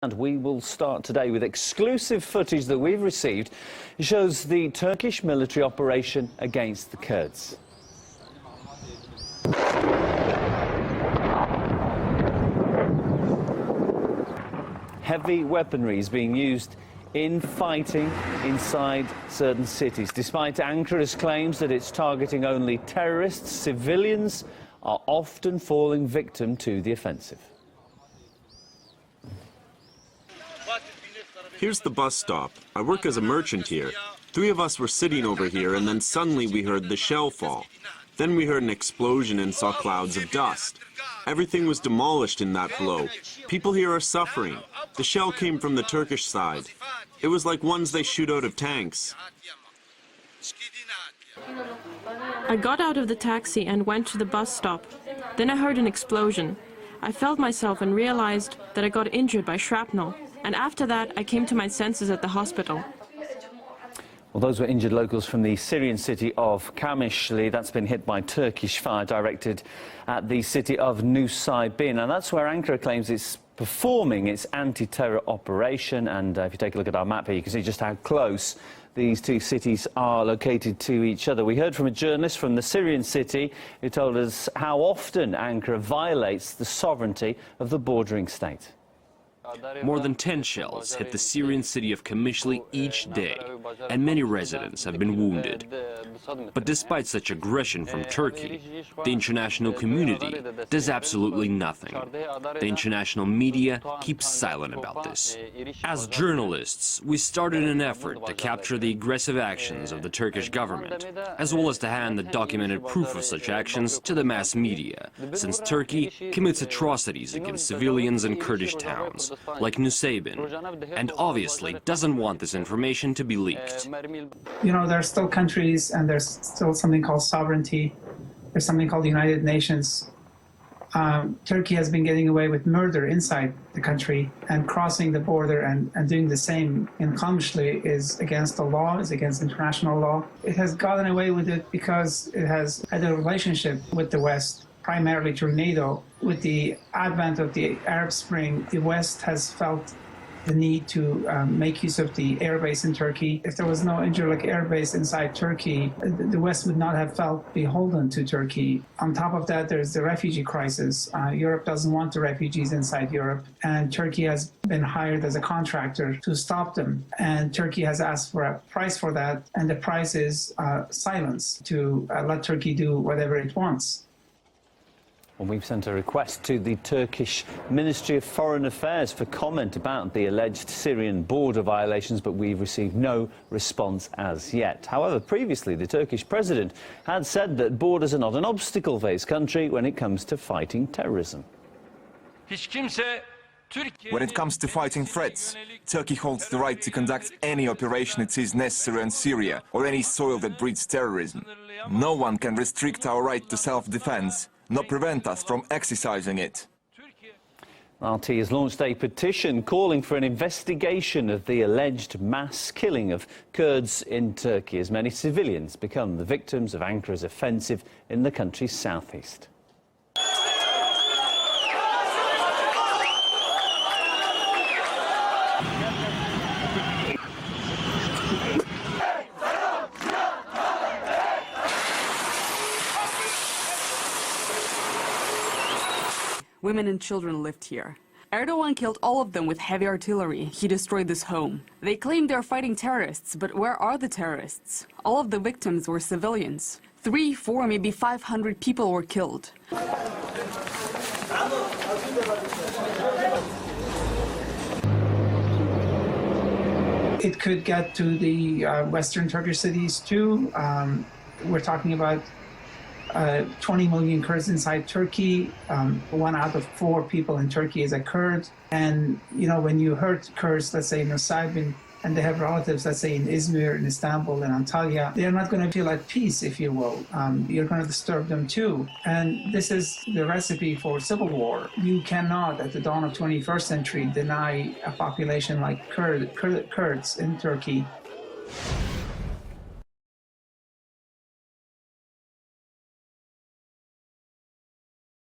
And we will start today with exclusive footage that we've received. It shows the Turkish military operation against the Kurds. Heavy weaponry is being used in fighting inside certain cities. Despite Ankara's claims that it's targeting only terrorists, civilians are often falling victim to the offensive. Here's the bus stop. I work as a merchant here. 3 of us were sitting over here, and then suddenly we heard the shell fall. Then we heard an explosion and saw clouds of dust. Everything was demolished in that blow. People here are suffering. The shell came from the Turkish side. It was like ones they shoot out of tanks. I got out of the taxi and went to the bus stop. Then I heard an explosion. I felt myself and realized that I got injured by shrapnel. And after that, I came to my senses at the hospital. Well, those were injured locals from the Syrian city of Qamishli. That's been hit by Turkish fire directed at the city of Nusaybin. And that's where Ankara claims it's performing its anti-terror operation. And if you take a look at our map here, you can see just how close these two cities are located to each other. We heard from a journalist from the Syrian city who told us how often Ankara violates the sovereignty of the bordering state. More than 10 shells hit the Syrian city of Qamishli each day, and many residents have been wounded. But despite such aggression from Turkey, the international community does absolutely nothing. The international media keeps silent about this. As journalists, we started an effort to capture the aggressive actions of the Turkish government, as well as to hand the documented proof of such actions to the mass media, since Turkey commits atrocities against civilians in Kurdish towns, like Nusaybin, and obviously doesn't want this information to be leaked. You know, there are still countries and there's still something called sovereignty. There's something called the United Nations. Turkey has been getting away with murder inside the country, and crossing the border and doing the same in Qamishli is against the law, is against international law. It has gotten away with it because it has had a relationship with the West, primarily through NATO. With the advent of the Arab Spring, the West has felt the need to make use of the airbase in Turkey. If there was no Incirlik airbase inside Turkey, the West would not have felt beholden to Turkey. On top of that, there's the refugee crisis. Europe doesn't want the refugees inside Europe, and Turkey has been hired as a contractor to stop them. And Turkey has asked for a price for that, and the price is silence, to let Turkey do whatever it wants. Well, we've sent a request to the Turkish Ministry of Foreign Affairs for comment about the alleged Syrian border violations, but we've received no response as yet. However, previously the Turkish president had said that borders are not an obstacle for his country when it comes to fighting terrorism. When it comes to fighting threats, Turkey holds the right to conduct any operation it sees necessary in Syria or any soil that breeds terrorism. No one can restrict our right to self-defense, nor prevent us from exercising it. RT has launched a petition calling for an investigation of the alleged mass killing of Kurds in Turkey, as many civilians become the victims of Ankara's offensive in the country's southeast. Women and children lived here. Erdogan killed all of them with heavy artillery. He destroyed this home. They claim they're fighting terrorists, but where are the terrorists? All of the victims were civilians. 3, 4, maybe 500 people were killed. It could get to the western Turkish cities too. We're talking about 20 million Kurds inside Turkey. 1 out of 4 people in Turkey is a Kurd. And, you know, when you hurt Kurds, let's say in Nusaybin, and they have relatives, let's say in Izmir, in Istanbul, in Antalya, they're not going to feel at peace, if you will. You're going to disturb them too. And this is the recipe for civil war. You cannot, at the dawn of 21st century, deny a population like Kurds in Turkey